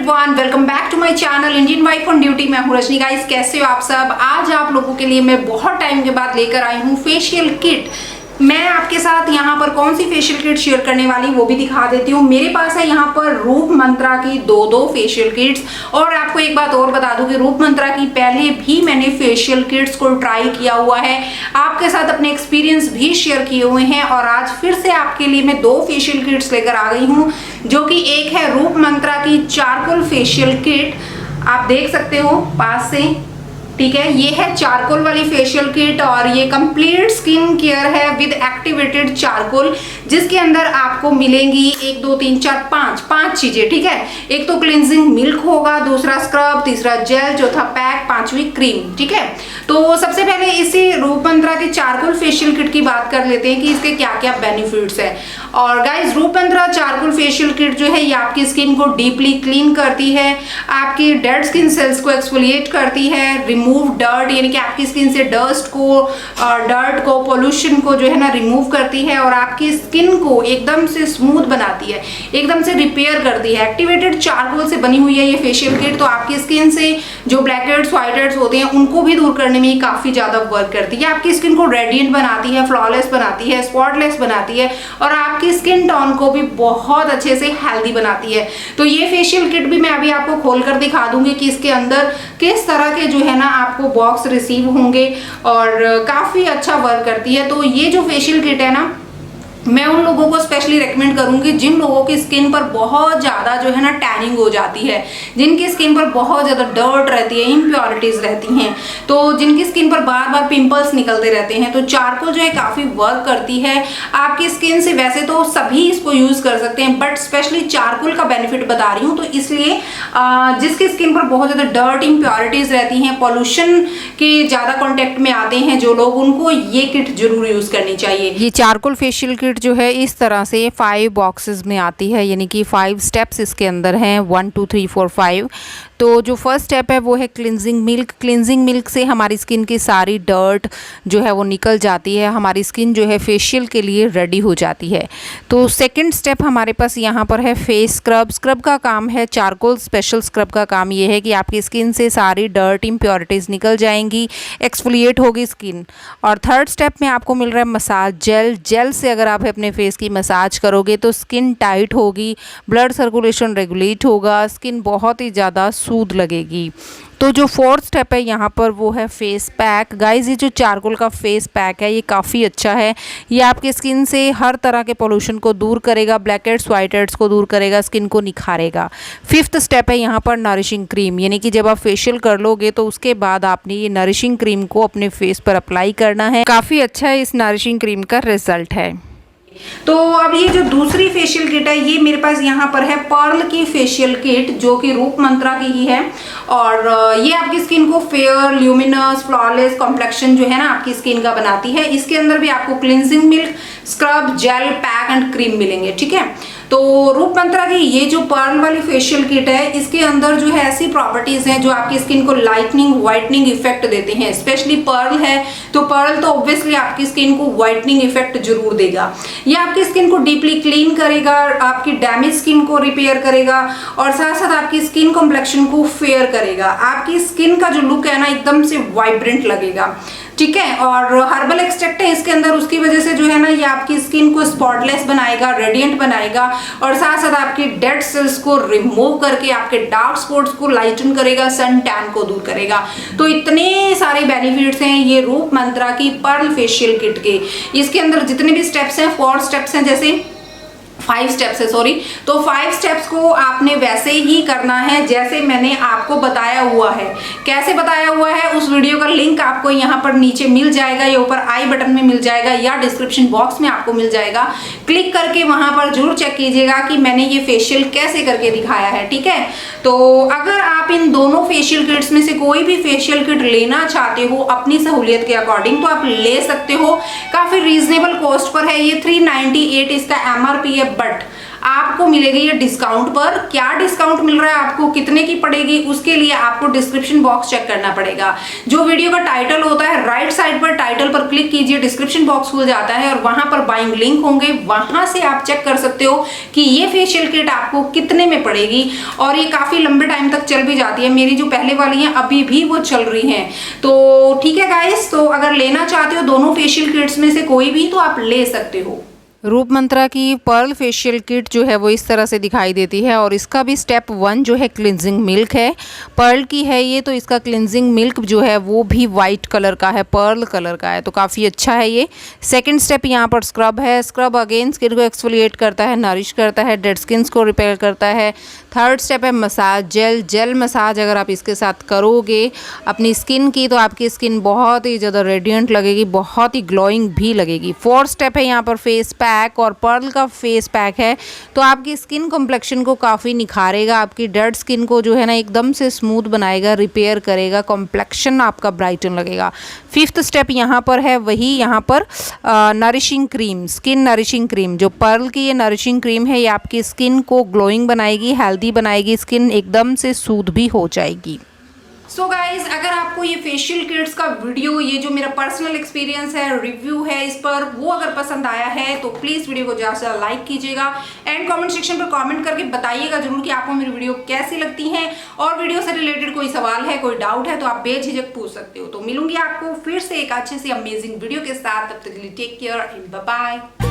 Everyone, welcome back to my channel Indian wife on duty. मैं हूं Rajni. Guys, कैसे हो आप सब? आज आप लोगों के लिए मैं बहुत टाइम के बाद लेकर आई हूं फेशियल किट। मैं आपके साथ यहाँ पर कौन सी फेशियल किट शेयर करने वाली वो भी दिखा देती हूँ। मेरे पास है यहाँ पर रूप मंत्रा की दो फेशियल किट्स। और आपको एक बात और बता दूं कि रूप मंत्रा की पहले भी मैंने फेशियल किट्स को ट्राई किया हुआ है, आपके साथ अपने एक्सपीरियंस भी शेयर किए हुए हैं। और आज फिर से आपके लिए मैं दो फेशियल किट्स लेकर आ गई हूँ, जो कि एक है रूप मंत्रा की चारकोल फेशियल किट, आप देख सकते हो पास से, ठीक है। ये है चारकोल वाली फेशियल किट और ये कंप्लीट स्किन केयर है विद एक्टिवेटेड चारकोल, जिसके अंदर आपको मिलेंगी 1 2 3 4 5 चीजें, ठीक है। एक तो क्लिनजिंग मिल्क होगा, दूसरा स्क्रब, तीसरा जेल, चौथा पैक, पांचवी क्रीम, ठीक है। तो सबसे पहले इसी रूप मंत्रा की चारकोल फेशियल किट की बात कर लेते हैं कि इसके क्या क्या बेनिफिट्स है। और गाइज, रूप मंत्रा चारकोल फेशियल किट जो है ये आपकी स्किन को डीपली क्लीन करती है, आपकी डेड स्किन सेल्स को एक्सफोलिएट करती है, रिमूव डर्ट यानी कि आपकी स्किन से डर्ट को पोल्यूशन को जो है ना रिमूव करती है, और आपकी स्किन को एकदम से स्मूथ बनाती है, एकदम से रिपेयर करती है। एक्टिवेटेड चारकोल से बनी हुई है ये फेशियल किट, तो आपकी स्किन से जो ब्लैकहेड्स व्हाइटहेड्स होते हैं उनको भी दूर करने में काफी ज्यादा वर्क करती है। आपकी स्किन को रेडिएंट बनाती है, फ्लॉलेस बनाती है, स्पॉटलेस बनाती है, और आपकी स्किन टोन को भी बहुत अच्छे से हेल्दी बनाती है। तो ये फेशियल किट भी मैं अभी आपको खोलकर दिखा दूंगी कि इसके अंदर किस तरह के जो है ना आपको बॉक्स रिसीव होंगे, और काफी अच्छा वर्क करती है। तो ये जो फेशियल किट है ना, मैं उन लोगों को स्पेशली रेकमेंड करूंगी जिन लोगों की स्किन पर बहुत ज़्यादा जो है ना टैनिंग हो जाती है, जिनकी स्किन पर बहुत ज़्यादा डर्ट रहती है, इम्प्योरिटीज रहती हैं, तो जिनकी स्किन पर बार बार पिंपल्स निकलते रहते हैं, तो चारकोल जो है काफ़ी वर्क करती है आपकी स्किन से। वैसे तो सभी इसको यूज़ कर सकते हैं, बट स्पेशली चारकोल का बेनिफिट बता रही हूँ, तो इसलिए जिसकी स्किन पर बहुत ज़्यादा डर्ट इम्प्योरिटीज रहती हैं, पॉल्यूशन के ज़्यादा कॉन्टेक्ट में आते हैं जो लोग, उनको ये किट जरूर यूज़ करनी चाहिए। ये चारकोल फेशियल किट जो है इस तरह से 5 बॉक्सेस में आती है, यानी कि 5 स्टेप्स इसके अंदर हैं, 1 2 3 4 5। तो जो फर्स्ट स्टेप है वो है क्लिनजिंग मिल्क। क्लिनजिंग मिल्क से हमारी स्किन की सारी डर्ट जो है वो निकल जाती है, हमारी स्किन जो है फेशियल के लिए रेडी हो जाती है। तो सेकंड स्टेप हमारे पास यहाँ पर है फेस स्क्रब। स्क्रब का काम है, चारकोल स्पेशल स्क्रब का काम ये है कि आपकी स्किन से सारी डर्ट इम्प्योरिटीज़ निकल जाएंगी, एक्सफोलिएट होगी स्किन। और थर्ड स्टेप में आपको मिल रहा है मसाज जेल। जेल से अगर आप अपने फेस की मसाज करोगे तो स्किन टाइट होगी, ब्लड सर्कुलेशन रेगुलेट होगा, स्किन बहुत ही ज़्यादा सूद लगेगी। तो जो फोर्थ स्टेप है यहाँ पर वो है फेस पैक। गाइस, ये जो चारकोल का फेस पैक है ये काफ़ी अच्छा है, ये आपके स्किन से हर तरह के पोल्यूशन को दूर करेगा, ब्लैकहेड्स व्हाइटहेड्स को दूर करेगा, स्किन को निखारेगा। फिफ्थ स्टेप है यहाँ पर नरिशिंग क्रीम, यानी कि जब आप फेशियल कर लोगे तो उसके बाद आपने ये नरिशिंग क्रीम को अपने फेस पर अप्लाई करना है। काफ़ी अच्छा है इस नरिशिंग क्रीम का रिजल्ट है। तो अब ये जो दूसरी फेशियल किट है ये मेरे पास यहाँ पर है पर्ल की फेशियल किट, जो कि रूप मंत्रा की ही है। और ये आपकी स्किन को फेयर, ल्यूमिनस, फ्लॉलेस कॉम्प्लेक्शन जो है ना आपकी स्किन का बनाती है। इसके अंदर भी आपको cleansing milk, scrub, gel, pack and cream मिलेंगे, ठीक है। तो रूप मंत्रा की ये जो पर्ल वाली फेशियल किट है, इसके अंदर जो है ऐसी प्रॉपर्टीज हैं जो आपकी स्किन को लाइटनिंग, व्हाइटनिंग इफेक्ट देते हैं। स्पेशली पर्ल है तो पर्ल तो ऑब्वियसली आपकी स्किन को व्हाइटनिंग इफेक्ट जरूर देगा। ये आपकी स्किन को डीपली क्लीन करेगा, आपकी डैमेज स्किन को रिपेयर करेगा, और साथ साथ आपकी स्किन कॉम्प्लेक्शन को फेयर करेगा। आपकी स्किन का जो लुक है ना एकदम से वाइब्रेंट लगेगा, ठीक है। और हर्बल एक्सट्रैक्ट है इसके अंदर, उसकी वजह से जो है ना ये आपकी स्किन को स्पॉटलेस बनाएगा, रेडिएंट बनाएगा, और साथ साथ आपकी डेड सेल्स को रिमूव करके आपके डार्क स्पॉट्स को लाइटन करेगा, सन टैन को दूर करेगा। तो इतने सारे बेनिफिट्स हैं ये रूप मंत्रा की पर्ल फेशियल किट के। इसके अंदर जितने भी स्टेप्स हैं, 4 स्टेप्स हैं, जैसे 5 स्टेप्स है, सॉरी। तो 5 स्टेप्स को आपने वैसे ही करना है जैसे मैंने आपको बताया हुआ है। कैसे बताया हुआ है उस वीडियो का लिंक आपको यहाँ पर नीचे मिल जाएगा, या ऊपर आई बटन में मिल जाएगा, या डिस्क्रिप्शन बॉक्स में आपको मिल जाएगा। क्लिक करके वहां पर जरूर चेक कीजिएगा कि मैंने ये फेशियल कैसे करके दिखाया है, ठीक है। तो अगर आप इन दोनों फेशियल किट्स में से कोई भी फेशियल किट लेना चाहते हो अपनी सहूलियत के अकॉर्डिंग, तो आप ले सकते हो। काफी रीजनेबल कॉस्ट पर है ये, 398 इसका MRP है, बट आपको मिलेगी ये डिस्काउंट पर। क्या डिस्काउंट मिल रहा है आपको, कितने की पड़ेगी, उसके लिए आपको डिस्क्रिप्शन बॉक्स चेक करना पड़ेगा। जो वीडियो का टाइटल होता है राइट साइड पर टाइटल पर क्लिक कीजिए, डिस्क्रिप्शन बॉक्स खुल जाता है और वहां पर बाइंग लिंक होंगे, वहां से आप चेक कर सकते हो कि ये फेशियल किट आपको कितने में पड़ेगी। और ये काफी लंबे टाइम तक चल भी जाती है, मेरी जो पहले वाली है अभी भी वो चल रही हैं। तो ठीक है गाइस, तो अगर लेना चाहते हो दोनों फेशियल किट्स में से कोई भी तो आप ले सकते हो। रूप मंत्रा की पर्ल फेशियल किट जो है वो इस तरह से दिखाई देती है और इसका भी स्टेप 1 जो है क्लिनजिंग मिल्क है। पर्ल की है ये, तो इसका क्लिनजिंग मिल्क जो है वो भी वाइट कलर का है, पर्ल कलर का है, तो काफ़ी अच्छा है ये। सेकंड स्टेप यहाँ पर स्क्रब है। स्क्रब अगेन स्किन को एक्सफोलिएट करता है, नरिश करता है, डेड स्किन को रिपेयर करता है। थर्ड स्टेप है मसाज, जेल मसाज अगर आप इसके साथ करोगे अपनी स्किन की तो आपकी स्किन बहुत ही ज़्यादा रेडिएंट लगेगी, बहुत ही ग्लोइंग भी लगेगी। फोर्थ स्टेप है यहाँ पर फेस पैक, और पर्ल का फेस पैक है तो आपकी स्किन कॉम्प्लेक्शन को काफ़ी निखारेगा, आपकी डेड स्किन को जो है ना एकदम से स्मूथ बनाएगा, रिपेयर करेगा, कॉम्प्लेक्शन आपका ब्राइटन लगेगा। फिफ्थ स्टेप यहाँ पर है वही, यहाँ पर nourishing cream, skin nourishing cream, जो पर्ल की ये नरिशिंग क्रीम है ये आपकी स्किन को ग्लोइंग बनाएगी, हेल्दी बनाएगी, स्किन एकदम से सूद भी हो जाएगी। सो गाइज, अगर आपको ये फेशियल किट्स का वीडियो, ये जो मेरा पर्सनल एक्सपीरियंस है, रिव्यू है इस पर, वो अगर पसंद आया है तो प्लीज वीडियो को ज्यादा से ज्यादा लाइक कीजिएगा एंड कमेंट सेक्शन पर कमेंट करके बताइएगा जरूर कि आपको मेरी वीडियो कैसी लगती है। और वीडियो से रिलेटेड कोई सवाल है, कोई डाउट है तो आप बेझिझक पूछ सकते हो। तो मिलूंगी आपको फिर से एक अच्छे से अमेजिंग वीडियो के साथ, तब तक के लिए take care and bye bye.